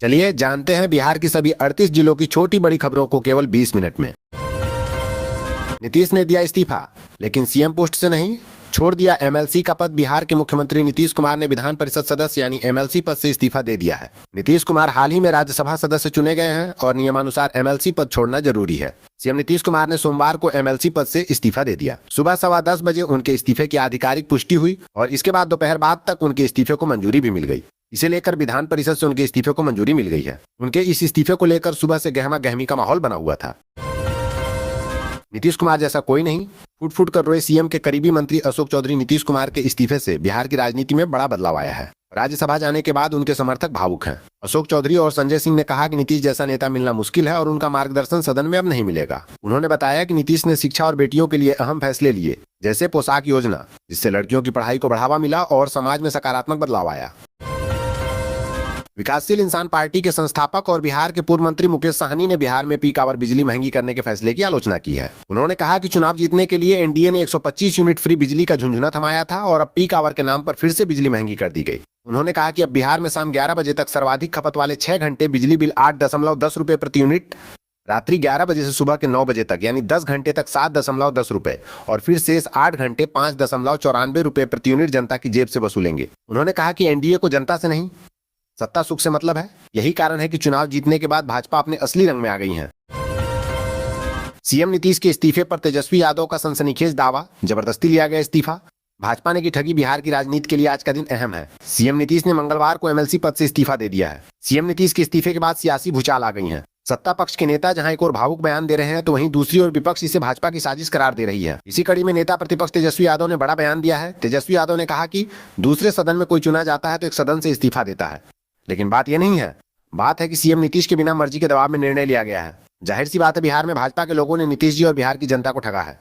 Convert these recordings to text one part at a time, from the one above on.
चलिए जानते हैं बिहार की सभी 38 जिलों की छोटी बड़ी खबरों को केवल 20 मिनट में। नीतीश ने दिया इस्तीफा, लेकिन सीएम पोस्ट से नहीं, छोड़ दिया एमएलसी का पद। बिहार के मुख्यमंत्री नीतीश कुमार ने विधान परिषद सदस्य यानी एमएलसी पद से इस्तीफा दे दिया है। नीतीश कुमार हाल ही में राज्यसभा सदस्य चुने गए हैं और नियमानुसार एमएलसी पद छोड़ना जरूरी है। सीएम नीतीश कुमार ने सोमवार को एमएलसी पद से इस्तीफा दे दिया। सुबह 10:15 बजे उनके इस्तीफे की आधिकारिक पुष्टि हुई और इसके बाद दोपहर बाद तक उनके इस्तीफे को मंजूरी भी मिल गई। इसे लेकर विधान परिषद से उनके इस्तीफे को मंजूरी मिल गई है। उनके इस इस्तीफे को लेकर सुबह से गहमा गहमी का माहौल बना हुआ था। नीतीश कुमार जैसा कोई नहीं, फुट फुट कर रोए सीएम के करीबी मंत्री अशोक चौधरी। नीतीश कुमार के इस्तीफे से बिहार की राजनीति में बड़ा बदलाव आया है। राज्यसभा जाने के बाद उनके समर्थक भावुक हैं। अशोक चौधरी और संजय सिंह ने कहा कि नीतीश जैसा नेता मिलना मुश्किल है और उनका मार्गदर्शन सदन में अब नहीं मिलेगा। उन्होंने बताया कि नीतीश ने शिक्षा और बेटियों के लिए अहम फैसले लिए, जैसे पोशाक योजना, जिससे लड़कियों की पढ़ाई को बढ़ावा मिला और समाज में सकारात्मक बदलाव आया। विकासशील इंसान पार्टी के संस्थापक और बिहार के पूर्व मंत्री मुकेश साहनी ने बिहार में पीक आवर बिजली महंगी करने के फैसले की आलोचना की है। उन्होंने कहा कि चुनाव जीतने के लिए एनडीए ने 125 यूनिट फ्री बिजली का झुंझुना थमाया था और अब पीक आवर के नाम पर फिर से बिजली महंगी कर दी गई। उन्होंने कहा कि अब बिहार में शाम 11 बजे तक सर्वाधिक खपत वाले 6 घंटे बिजली बिल 8.10 रुपए प्रति यूनिट, रात्रि 11 बजे से सुबह के 9 बजे तक यानी 10 घंटे तक 7.10 रुपए और फिर शेष 8 घंटे 5.94 रुपए प्रति यूनिट जनता की जेब से वसूलेंगे। उन्होंने कहा कि एनडीए को जनता से नहीं, सत्ता सुख से मतलब है। यही कारण है कि चुनाव जीतने के बाद भाजपा अपने असली रंग में आ गई है। सीएम नीतीश के इस्तीफे पर तेजस्वी यादव का सनसनीखेज दावा, जबरदस्ती लिया गया इस्तीफा। भाजपा ने की ठगी, बिहार की राजनीति के लिए आज का दिन अहम है। सीएम नीतीश ने मंगलवार को एमएलसी पद से इस्तीफा दे दिया है। सीएम नीतीश के इस्तीफे के बाद सियासी भूचाल आ गई है। सत्ता पक्ष के नेता जहां एक और भावुक बयान दे रहे हैं तो वहीं दूसरी ओर विपक्ष इसे भाजपा की साजिश करार दे रही है। इसी कड़ी में नेता प्रतिपक्ष तेजस्वी यादव ने बड़ा बयान दिया है। तेजस्वी यादव ने कहा कि दूसरे सदन में कोई चुना जाता है तो एक सदन से इस्तीफा देता है, लेकिन बात यह नहीं है। बात है कि सीएम नीतीश के बिना मर्जी के दबाव में निर्णय लिया गया है। जाहिर सी बात है बिहार में भाजपा के लोगों ने नीतीश जी और बिहार की जनता को ठगा है।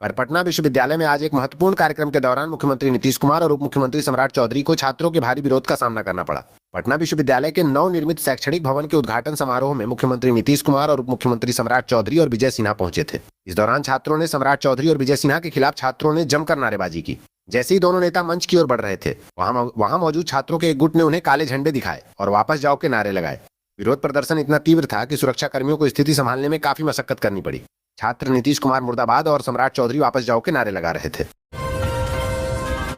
पर पटना विश्वविद्यालय में आज एक महत्वपूर्ण कार्यक्रम के दौरान मुख्यमंत्री नीतीश कुमार और उप मुख्यमंत्री सम्राट चौधरी को छात्रों के भारी विरोध का सामना करना पड़ा। पटना विश्वविद्यालय के नवनिर्मित शैक्षणिक भवन के उद्घाटन समारोह में मुख्यमंत्री नीतीश कुमार और उप मुख्यमंत्री सम्राट चौधरी और विजय सिन्हा पहुंचे थे। इस दौरान छात्रों ने सम्राट चौधरी और विजय सिन्हा के खिलाफ छात्रों ने जमकर नारेबाजी की। जैसे ही दोनों नेता मंच की ओर बढ़ रहे थे, वहां मौजूद छात्रों के एक गुट ने उन्हें काले झंडे दिखाए और वापस जाओ के नारे लगाए। विरोध प्रदर्शन इतना तीव्र था कि सुरक्षा कर्मियों को स्थिति संभालने में काफी मशक्कत करनी पड़ी। छात्र नीतीश कुमार मुर्दाबाद और सम्राट चौधरी वापस जाओ के नारे लगा रहे थे।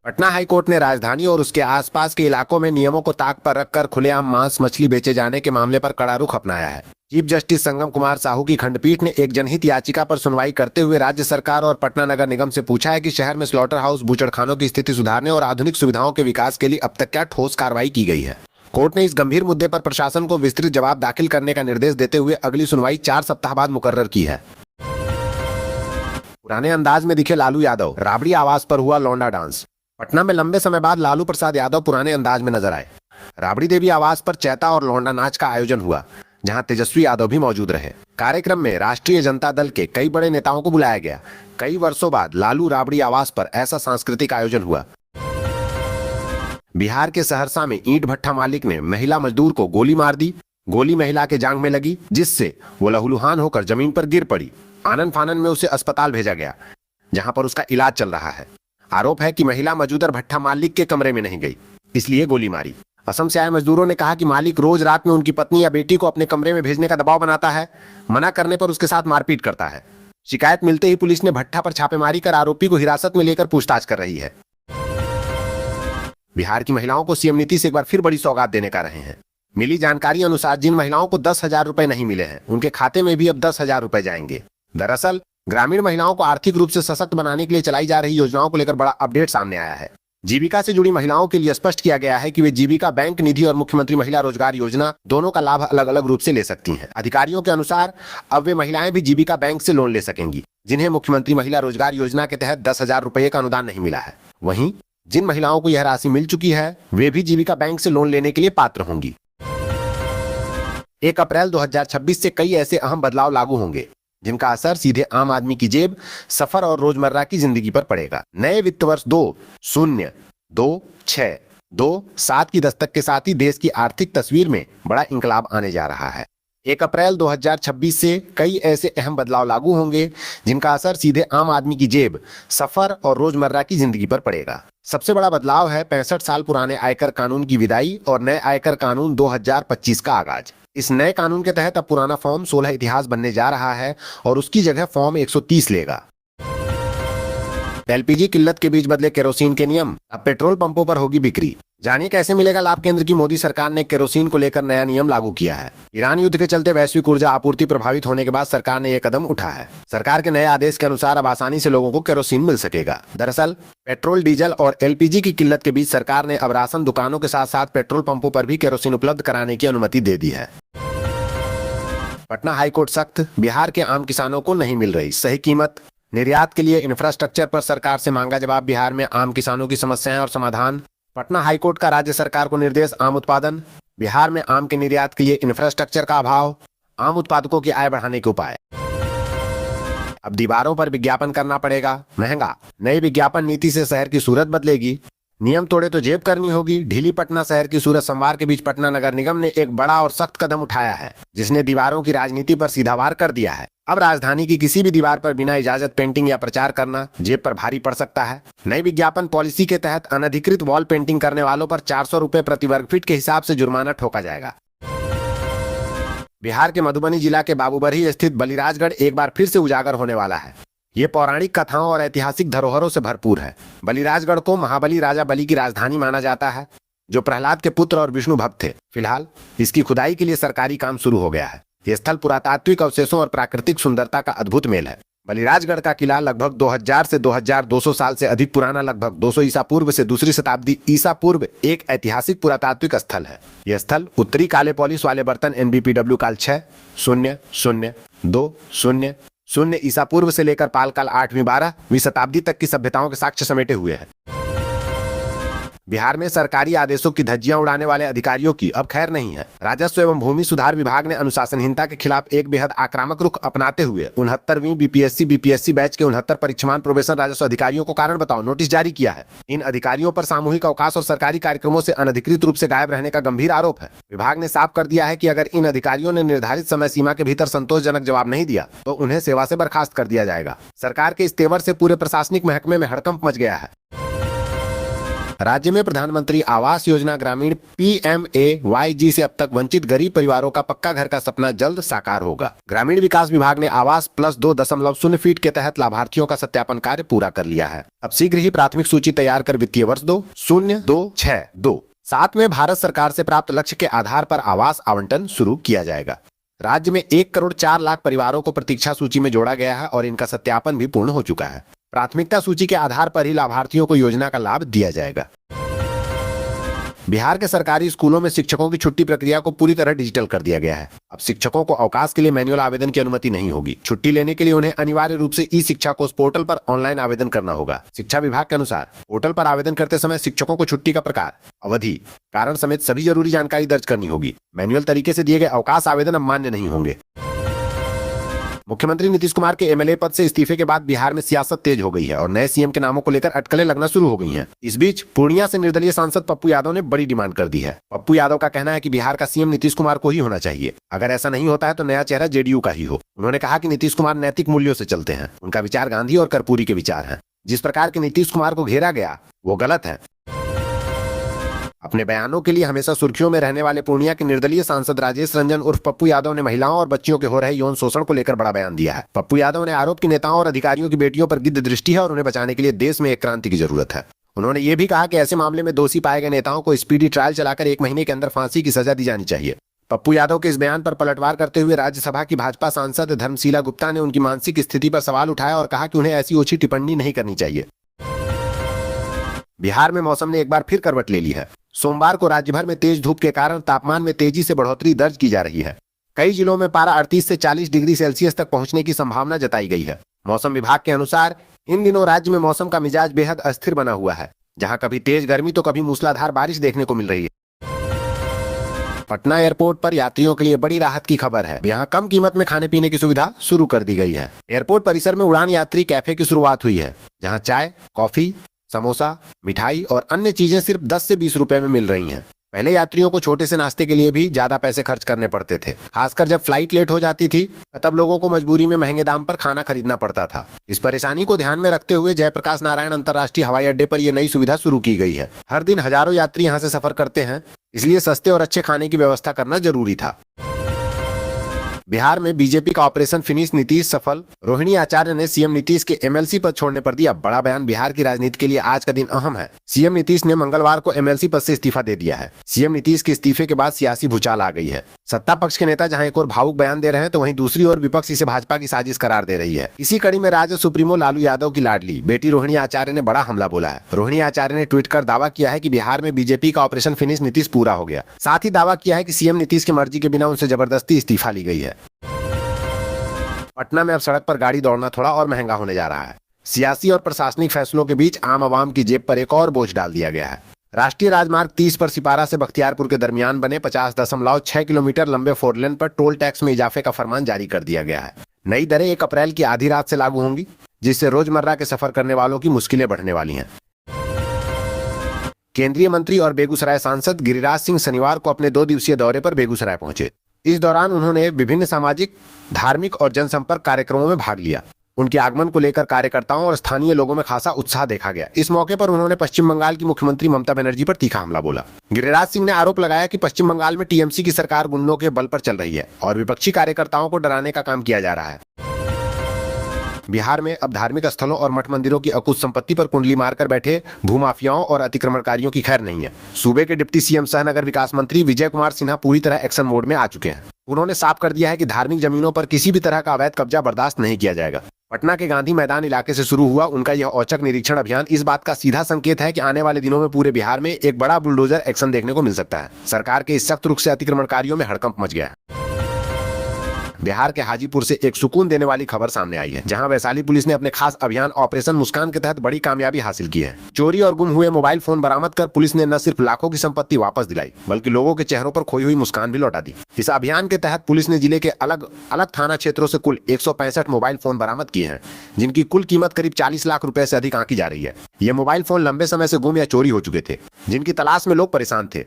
पटना हाईकोर्ट ने राजधानी और उसके आसपास के इलाकों में नियमों को ताक पर रखकर खुलेआम मांस मछली बेचे जाने के मामले पर कड़ा रुख अपनाया है। चीफ जस्टिस संगम कुमार साहू की खंडपीठ ने एक जनहित याचिका पर सुनवाई करते हुए राज्य सरकार और पटना नगर निगम से पूछा है कि शहर में स्लॉटर हाउस, बूचड़खानों की स्थिति सुधारने और आधुनिक सुविधाओं के विकास के लिए अब तक क्या ठोस कार्रवाई की गई है। कोर्ट ने इस गंभीर मुद्दे पर प्रशासन को विस्तृत जवाब दाखिल करने का निर्देश देते हुए अगली सुनवाई 4 सप्ताह बाद मुकर्रर की है। पुराने अंदाज में दिखे लालू यादव, राबड़ी आवास पर हुआ लौंडा डांस। पटना में लंबे समय बाद लालू प्रसाद यादव पुराने अंदाज में नजर आए। राबड़ी देवी आवास पर चैता और लौंडा नाच का आयोजन हुआ, जहां तेजस्वी यादव भी मौजूद रहे। कार्यक्रम में राष्ट्रीय जनता दल के कई बड़े नेताओं को बुलाया गया। कई वर्षों बाद लालू राबड़ी आवास पर ऐसा सांस्कृतिक आयोजन हुआ। बिहार के सहरसा में ईंट भट्ठा मालिक ने महिला मजदूर को गोली मार दी। गोली महिला के जांघ में लगी, जिससे वो लहूलुहान होकर जमीन पर गिर पड़ी। आनन फानन में उसे अस्पताल भेजा गया, जहां पर उसका इलाज चल रहा है। आरोप है कि महिला मौजूदर भट्ठा मालिक के कमरे में नहीं गई, इसलिए गोली मारी। असम से आए मजदूरों ने कहा कि मालिक रोज रात में उनकी पत्नी या बेटी को अपने कमरे में भेजने का दबाव बनाता है। मना करने पर उसके साथ मारपीट करता है। शिकायत मिलते ही पुलिस ने भट्ठा पर छापेमारी कर आरोपी को हिरासत में लेकर पूछताछ कर रही है। बिहार की महिलाओं को सीएम नीतीश एक बार फिर बड़ी सौगात देने का रहे हैं। मिली जानकारी अनुसार जिन महिलाओं को 10,000 रुपए नहीं मिले हैं, उनके खाते में भी अब 10,000 रुपए जाएंगे। दरअसल ग्रामीण महिलाओं को आर्थिक रूप से सशक्त बनाने के लिए चलाई जा रही योजनाओं को लेकर बड़ा अपडेट सामने आया है। जीविका से जुड़ी महिलाओं के लिए स्पष्ट किया गया है कि वे जीविका बैंक निधि और मुख्यमंत्री महिला रोजगार योजना दोनों का लाभ अलग अलग रूप से ले सकती हैं। अधिकारियों के अनुसार अब वे महिलाएं भी जीविका बैंक से लोन ले सकेंगी, जिन्हें मुख्यमंत्री महिला रोजगार योजना के तहत 10,000 रुपए का अनुदान नहीं मिला है। वहीं जिन महिलाओं को यह राशि मिल चुकी है, वे भी जीविका बैंक से लोन लेने के लिए पात्र होंगी। 1 अप्रैल 2026 से कई ऐसे अहम बदलाव लागू होंगे, जिनका असर सीधे आम आदमी की जेब, सफर और रोजमर्रा की जिंदगी पर पड़ेगा। नए वित्त वर्ष 2026-27 की दस्तक के साथ ही देश की आर्थिक तस्वीर में बड़ा इंकलाब आने जा रहा है। 1 अप्रैल 2026 से कई ऐसे अहम बदलाव लागू होंगे जिनका असर सीधे आम आदमी की जेब, सफर और रोजमर्रा की जिंदगी पर पड़ेगा। सबसे बड़ा बदलाव है 65 साल पुराने आयकर कानून की विदाई और नए आयकर कानून 2025 का आगाज। इस नए कानून के तहत अब पुराना फॉर्म 16 इतिहास बनने जा रहा है और उसकी जगह फॉर्म 130 लेगा। एलपीजी किल्लत के बीच बदले केरोसिन के नियम, अब पेट्रोल पंपों पर होगी बिक्री। जानिए कैसे मिलेगा लाभ। केंद्र की मोदी सरकार ने केरोसिन को लेकर नया नियम लागू किया है। ईरान युद्ध के चलते वैश्विक ऊर्जा आपूर्ति प्रभावित होने के बाद सरकार ने यह कदम उठाया है। सरकार के नए आदेश के अनुसार अब आसानी से लोगों को केरोसिन मिल सकेगा। दरअसल पेट्रोल, डीजल और एलपीजी की किल्लत के बीच सरकार ने अब राशन दुकानों के साथ साथ पेट्रोल पंपों पर भी केरोसिन उपलब्ध कराने की अनुमति दे दी है। पटना हाईकोर्ट सख्त, बिहार के आम किसानों को नहीं मिल रही सही कीमत। निर्यात के लिए इंफ्रास्ट्रक्चर पर सरकार से मांगा जवाब, बिहार में आम किसानों की समस्याएं और समाधान। पटना हाईकोर्ट का राज्य सरकार को निर्देश, आम उत्पादन। बिहार में आम के निर्यात के लिए इंफ्रास्ट्रक्चर का अभाव, आम उत्पादकों की आय बढ़ाने के उपाय। अब दीवारों पर विज्ञापन करना पड़ेगा, महंगा। नई विज्ञापन नीति से शहर की सूरत बदलेगी। नियम तोड़े तो जेब करनी होगी। ढीली पटना शहर की सूरत सोमवार के बीच पटना नगर निगम ने एक बड़ा और सख्त कदम उठाया है, जिसने दीवारों की राजनीति पर सीधा वार कर दिया है। अब राजधानी की किसी भी दीवार पर बिना इजाजत पेंटिंग या प्रचार करना जेब पर भारी पड़ सकता है। नई विज्ञापन पॉलिसी के तहत अनधिकृत वॉल पेंटिंग करने वालों पर 400 रुपए प्रति वर्ग फीट के हिसाब से जुर्माना ठोका जाएगा। बिहार के मधुबनी जिला के बाबूबरही स्थित बलिराजगढ़ एक बार फिर से उजागर होने वाला है। ये पौराणिक कथाओं और ऐतिहासिक धरोहरों से भरपूर है। बलिराजगढ़ को महाबली राजा बलि की राजधानी माना जाता है, जो प्रहलाद के पुत्र और विष्णु भक्त थे। फिलहाल इसकी खुदाई के लिए सरकारी काम शुरू हो गया है। यह स्थल पुरातात्विक अवशेषों और प्राकृतिक सुंदरता का अद्भुत मेल है। बलिराजगढ़ का किला लगभग 2000 से 2200 साल से अधिक पुराना, लगभग 200 ईसा पूर्व से दूसरी शताब्दी ईसा पूर्व एक ऐतिहासिक पुरातात्विक स्थल है। यह स्थल उत्तरी काले पॉलिश वाले बर्तन NBPW काल 600200 ईसा पूर्व से लेकर पाल काल 8वीं 12वीं शताब्दी तक की सभ्यताओं के साक्ष्य समेटे हुए है। बिहार में सरकारी आदेशों की धज्जियां उड़ाने वाले अधिकारियों की अब खैर नहीं है। राजस्व एवं भूमि सुधार विभाग ने अनुशासनहीनता के खिलाफ एक बेहद आक्रामक रुख अपनाते हुए 69वीं BPSC बैच के 69 परीक्षमान प्रोबेशन राजस्व अधिकारियों को कारण बताओ नोटिस जारी किया है। इन अधिकारियों पर सामूहिक अवकाश और सरकारी कार्यक्रमों से अनधिकृत रूप से गायब रहने का गंभीर आरोप है। विभाग ने साफ कर दिया है कि अगर इन अधिकारियों ने निर्धारित समय सीमा के भीतर संतोषजनक जवाब नहीं दिया तो उन्हें सेवा से बर्खास्त कर दिया जाएगा। सरकार के इस तेवर से पूरे प्रशासनिक महकमे में हड़कंप मच गया है। राज्य में प्रधानमंत्री आवास योजना ग्रामीण PMAYG से अब तक वंचित गरीब परिवारों का पक्का घर का सपना जल्द साकार होगा। ग्रामीण विकास विभाग ने आवास प्लस 2.0 फीट के तहत लाभार्थियों का सत्यापन कार्य पूरा कर लिया है। अब शीघ्र ही प्राथमिक सूची तैयार कर वित्तीय वर्ष 2026-27 में भारत सरकार से प्राप्त लक्ष्य के आधार पर आवास आवंटन शुरू किया जाएगा। राज्य में 1 करोड़ 4 लाख परिवारों को प्रतीक्षा सूची में जोड़ा गया है और इनका सत्यापन भी पूर्ण हो चुका है। प्राथमिकता सूची के आधार पर ही लाभार्थियों को योजना का लाभ दिया जाएगा। बिहार के सरकारी स्कूलों में शिक्षकों की छुट्टी प्रक्रिया को पूरी तरह डिजिटल कर दिया गया है। अब शिक्षकों को अवकाश के लिए मैनुअल आवेदन की अनुमति नहीं होगी। छुट्टी लेने के लिए उन्हें अनिवार्य रूप से ई-शिक्षा कोष पोर्टल पर ऑनलाइन आवेदन करना होगा। शिक्षा विभाग के अनुसार पोर्टल पर आवेदन करते समय शिक्षकों को छुट्टी का प्रकार, अवधि, कारण समेत सभी जरूरी जानकारी दर्ज करनी होगी। मैनुअल तरीके से दिए गए अवकाश आवेदन अब मान्य नहीं होंगे। मुख्यमंत्री नीतीश कुमार के MLA पद से इस्तीफे के बाद बिहार में सियासत तेज हो गई है और नए CM के नामों को लेकर अटकलें लगना शुरू हो गई हैं। इस बीच पूर्णिया से निर्दलीय सांसद पप्पू यादव ने बड़ी डिमांड कर दी है। पप्पू यादव का कहना है कि बिहार का CM नीतीश कुमार को ही होना चाहिए। अगर ऐसा नहीं होता है तो नया चेहरा JDU का ही हो। उन्होंने कहा कि नीतीश कुमार नैतिक मूल्यों से चलते हैं। उनका विचार गांधी और कर्पूरी के विचार हैं। जिस प्रकार के नीतीश कुमार को घेरा गया वो गलत है। अपने बयानों के लिए हमेशा सुर्खियों में रहने वाले पूर्णिया के निर्दलीय सांसद राजेश रंजन उर्फ पप्पू यादव ने महिलाओं और बच्चियों के हो रहे यौन शोषण को लेकर बड़ा बयान दिया है। पप्पू यादव ने आरोप की नेताओं और अधिकारियों की बेटियों पर गिद्ध दृष्टि है और उन्हें बचाने के लिए देश में एक क्रांति की जरूरत है। उन्होंने ये भी कहा कि ऐसे मामले में दोषी पाए गए नेताओं को स्पीडी ट्रायल चलाकर 1 महीने के अंदर फांसी की सजा दी जानी चाहिए। पप्पू यादव के इस बयान पर पलटवार करते हुए राज्यसभा की भाजपा सांसद धर्मशीला गुप्ता ने उनकी मानसिक स्थिति पर सवाल उठाया और कहा कि उन्हें ऐसी ओछी टिप्पणी नहीं करनी चाहिए। बिहार में मौसम ने एक बार फिर करवट ले ली है। सोमवार को राज्य भर में तेज धूप के कारण तापमान में तेजी से बढ़ोतरी दर्ज की जा रही है। कई जिलों में पारा 38 से 40 डिग्री सेल्सियस तक पहुंचने की संभावना जताई गई है। मौसम विभाग के अनुसार इन दिनों राज्य में मौसम का मिजाज बेहद अस्थिर बना हुआ है, जहां कभी तेज गर्मी तो कभी मूसलाधार बारिश देखने को मिल रही है। पटना एयरपोर्ट पर यात्रियों के लिए बड़ी राहत की खबर है। यहाँ कम कीमत में खाने पीने की सुविधा शुरू कर दी गई है। एयरपोर्ट परिसर में उड़ान यात्री कैफे की शुरुआत हुई है, जहाँ चाय, कॉफी, समोसा, मिठाई और अन्य चीजें सिर्फ 10 से 20 रुपए में मिल रही हैं। पहले यात्रियों को छोटे से नाश्ते के लिए भी ज्यादा पैसे खर्च करने पड़ते थे, खासकर जब फ्लाइट लेट हो जाती थी, तब लोगों को मजबूरी में महंगे दाम पर खाना खरीदना पड़ता था। इस परेशानी को ध्यान में रखते हुए जयप्रकाश नारायण अंतर्राष्ट्रीय हवाई अड्डे पर यह नई सुविधा शुरू की गई है। हर दिन हजारों यात्री यहाँ से सफर करते हैं, इसलिए सस्ते और अच्छे खाने की व्यवस्था करना जरूरी था। बिहार में बीजेपी का ऑपरेशन फिनिश नीतीश सफल, रोहिणी आचार्य ने सीएम नीतीश के एमएलसी पद छोड़ने पर दिया बड़ा बयान। बिहार की राजनीति के लिए आज का दिन अहम है। सीएम नीतीश ने मंगलवार को एमएलसी पद से इस्तीफा दे दिया है। सीएम नीतीश के इस्तीफे के बाद सियासी भूचाल आ गई है। सत्ता पक्ष के नेता जहां एक और भावुक बयान दे रहे हैं, तो वहीं दूसरी ओर विपक्ष इसे भाजपा की साजिश करार दे रही है। इसी कड़ी में राजद सुप्रीमो लालू यादव की लाडली बेटी रोहिणी आचार्य ने बड़ा हमला बोला है। रोहिणी आचार्य ने ट्वीट कर दावा किया है कि बिहार में बीजेपी का ऑपरेशन फिनिश नीतीश पूरा हो गया। साथ ही दावा किया है कि सीएम नीतीश की मर्जी के बिना उनसे जबरदस्ती इस्तीफा ली गई है। पटना में अब सड़क पर गाड़ी दौड़ना थोड़ा और महंगा होने जा रहा है। सियासी और प्रशासनिक फैसलों के बीच आम आवाम की जेब पर एक और बोझ डाल दिया गया है। राष्ट्रीय राजमार्ग 30 पर सिपारा से बख्तियारपुर के दरमियान बने 50.6 किलोमीटर लंबे 4 लेन पर टोल टैक्स में इजाफे का फरमान जारी कर दिया गया है। नई दरें 1 अप्रैल की आधी रात से लागू होंगी, जिससे रोजमर्रा के सफर करने वालों की मुश्किलें बढ़ने वाली हैं। केंद्रीय मंत्री और बेगूसराय सांसद गिरिराज सिंह शनिवार को अपने 2 दिवसीय दौरे पर बेगूसराय पहुंचे। इस दौरान उन्होंने विभिन्न सामाजिक, धार्मिक और जनसंपर्क कार्यक्रमों में भाग लिया। उनके आगमन को लेकर कार्यकर्ताओं और स्थानीय लोगों में खासा उत्साह देखा गया। इस मौके पर उन्होंने पश्चिम बंगाल की मुख्यमंत्री ममता बनर्जी पर तीखा हमला बोला। गिरिराज सिंह ने आरोप लगाया कि पश्चिम बंगाल में टीएमसी की सरकार गुंडों के बल पर चल रही है और विपक्षी कार्यकर्ताओं को डराने का काम किया जा रहा है। बिहार में अब धार्मिक स्थलों और मठ मंदिरों की अकुत संपत्ति पर कुंडली मारकर बैठे भूमाफियाओं और अतिक्रमणकारियों की खैर नहीं है। सूबे के डिप्टी सीएम सह नगर विकास मंत्री विजय कुमार सिन्हा पूरी तरह एक्शन मोड में आ चुके हैं। उन्होंने साफ कर दिया है कि धार्मिक जमीनों पर किसी भी तरह का अवैध कब्जा बर्दाश्त नहीं किया जाएगा। पटना के गांधी मैदान इलाके से शुरू हुआ उनका यह औचक निरीक्षण अभियान इस बात का सीधा संकेत है कि आने वाले दिनों में पूरे बिहार में एक बड़ा बुलडोजर एक्शन देखने को मिल सकता है। सरकार के इस सख्त रुख से अतिक्रमणकारियों में हड़कंप मच गया है। बिहार के हाजीपुर से एक सुकून देने वाली खबर सामने आई है, जहां वैशाली पुलिस ने अपने खास अभियान ऑपरेशन मुस्कान के तहत बड़ी कामयाबी हासिल की है। चोरी और गुम हुए मोबाइल फोन बरामद कर पुलिस ने न सिर्फ लाखों की संपत्ति वापस दिलाई, बल्कि लोगों के चेहरों पर खोई हुई मुस्कान भी लौटा दी। इस अभियान के तहत पुलिस ने जिले के अलग अलग थाना क्षेत्रों से कुल 165 मोबाइल फोन बरामद किए हैं, जिनकी कुल कीमत करीब 40 लाख रुपए से अधिक आंकी जा रही है। ये मोबाइल फोन लंबे समय से गुम या चोरी हो चुके थे, जिनकी तलाश में लोग परेशान थे।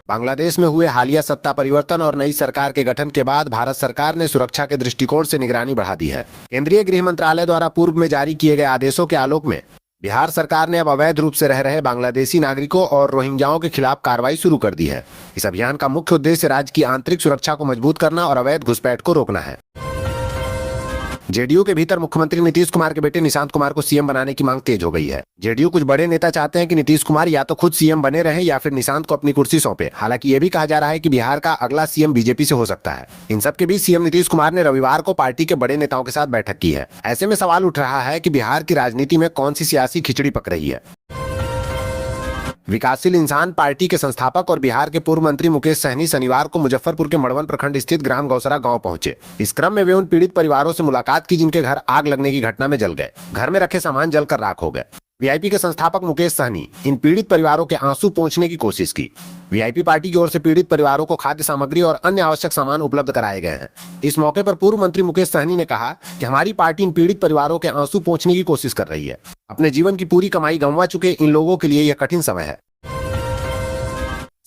बांग्लादेश में हुए हालिया सत्ता परिवर्तन और नई सरकार के गठन के बाद भारत सरकार ने सुरक्षा के दृष्टिकोण से निगरानी बढ़ा दी है। केंद्रीय गृह मंत्रालय द्वारा पूर्व में जारी किए गए आदेशों के आलोक में बिहार सरकार ने अब अवैध रूप से रह रहे बांग्लादेशी नागरिकों और रोहिंग्याओं के खिलाफ कार्रवाई शुरू कर दी है। इस अभियान का मुख्य उद्देश्य राज्य की आंतरिक सुरक्षा को मजबूत करना और अवैध घुसपैठ को रोकना है। जेडीयू के भीतर मुख्यमंत्री नीतीश कुमार के बेटे निशांत कुमार को सीएम बनाने की मांग तेज हो गई है। जेडीयू कुछ बड़े नेता चाहते हैं कि नीतीश कुमार या तो खुद सीएम बने रहें या फिर निशांत को अपनी कुर्सी सौंपे। हालांकि ये भी कहा जा रहा है कि बिहार का अगला सीएम बीजेपी से हो सकता है। इन सब के बीच सीएम नीतीश कुमार ने रविवार को पार्टी के बड़े नेताओं के साथ बैठक की है। ऐसे में सवाल उठ रहा है कि बिहार की राजनीति में कौन सी सियासी खिचड़ी पक रही है। विकासशील इंसान पार्टी के संस्थापक और बिहार के पूर्व मंत्री मुकेश सहनी शनिवार को मुजफ्फरपुर के मड़वन प्रखंड स्थित ग्राम गौसरा गांव पहुंचे। इस क्रम में वे उन पीड़ित परिवारों से मुलाकात की जिनके घर आग लगने की घटना में जल गए। घर में रखे सामान जलकर राख हो गए। वीआईपी के संस्थापक मुकेश सहनी इन पीड़ित परिवारों के आंसू पोंछने की कोशिश की। वीआईपी पार्टी की ओर से पीड़ित परिवारों को खाद्य सामग्री और अन्य आवश्यक सामान उपलब्ध कराए गए हैं। इस मौके पर पूर्व मंत्री मुकेश सहनी ने कहा कि हमारी पार्टी इन पीड़ित परिवारों के आंसू पोंछने की कोशिश कर रही है। अपने जीवन की पूरी कमाई गंवा चुके इन लोगों के लिए यह कठिन समय है।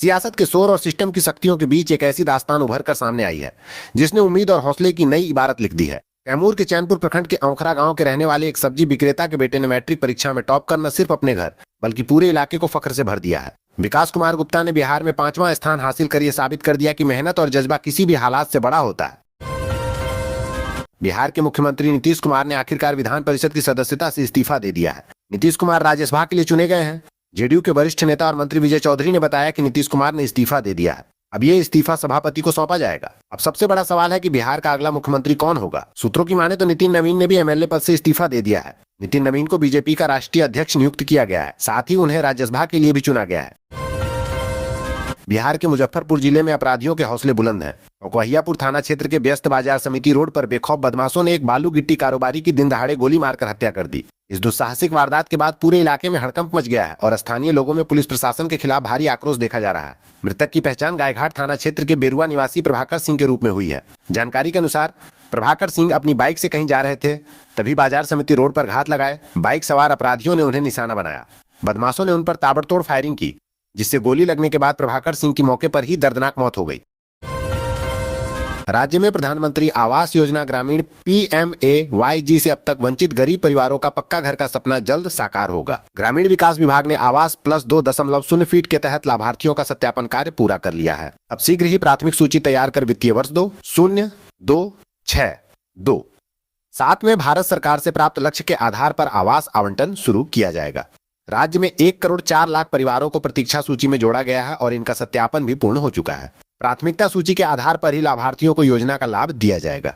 सियासत के शोर और सिस्टम की शक्तियों के बीच एक ऐसी दास्तान उभर कर सामने आई है जिसने उम्मीद और हौसले की नई इबारत लिख दी है। कैमूर के चैनपुर प्रखंड के औखरा गांव के रहने वाले एक सब्जी विक्रेता के बेटे ने मैट्रिक परीक्षा में टॉप कर न सिर्फ अपने घर बल्कि पूरे इलाके को फख्र से भर दिया है। विकास कुमार गुप्ता ने बिहार में 5वां स्थान हासिल कर यह साबित कर दिया कि मेहनत और जज्बा किसी भी हालात से बड़ा होता है। बिहार के मुख्यमंत्री नीतीश कुमार ने आखिरकार विधान परिषद की सदस्यता से इस्तीफा दे दिया है। नीतीश कुमार राज्यसभा के लिए चुने गए हैं। जेडीयू के वरिष्ठ नेता और मंत्री विजय चौधरी ने बताया कि नीतीश कुमार ने इस्तीफा दे दिया है। अब ये इस्तीफा सभापति को सौंपा जाएगा। अब सबसे बड़ा सवाल है कि बिहार का अगला मुख्यमंत्री कौन होगा। सूत्रों की माने तो नितिन नवीन ने भी एमएलए पद से इस्तीफा दे दिया है। नितिन नवीन को बीजेपी का राष्ट्रीय अध्यक्ष नियुक्त किया गया है। साथ ही उन्हें राज्यसभा के लिए भी चुना गया है। बिहार के मुजफ्फरपुर जिले में अपराधियों के हौसले बुलंद हैं। कोहियापुर थाना क्षेत्र के व्यस्त बाजार समिति रोड पर बेखौफ बदमाशों ने एक बालू गिट्टी कारोबारी की दिन दहाड़े गोली मारकर हत्या कर दी। इस दुस्साहसिक वारदात के बाद पूरे इलाके में हड़कंप मच गया है और स्थानीय लोगों में पुलिस प्रशासन के खिलाफ भारी आक्रोश देखा जा रहा है। मृतक की पहचान गायघाट थाना क्षेत्र के बेरुआ निवासी प्रभाकर सिंह के रूप में हुई है। जानकारी के अनुसार प्रभाकर सिंह अपनी बाइक से कहीं जा रहे थे, तभी बाजार समिति रोड पर घात लगाए। बाइक सवार अपराधियों ने उन्हें निशाना बनाया। बदमाशों ने उन पर ताबड़तोड़ फायरिंग की। जिससे गोली लगने के बाद प्रभाकर सिंह की मौके पर ही दर्दनाक मौत हो गई। राज्य में प्रधानमंत्री आवास योजना ग्रामीण PMAYG से अब तक वंचित गरीब परिवारों का पक्का घर का सपना जल्द साकार होगा। ग्रामीण विकास विभाग ने आवास +2.0 फीट के तहत लाभार्थियों का सत्यापन कार्य पूरा कर लिया है। अब शीघ्र ही प्राथमिक सूची तैयार कर वित्तीय वर्ष 2026-2 साथ में भारत सरकार से प्राप्त लक्ष्य के आधार पर आवास आवंटन शुरू किया जाएगा। राज्य में 1 करोड़ 4 लाख परिवारों को प्रतीक्षा सूची में जोड़ा गया है और इनका सत्यापन भी पूर्ण हो चुका है। प्राथमिकता सूची के आधार पर ही लाभार्थियों को योजना का लाभ दिया जाएगा।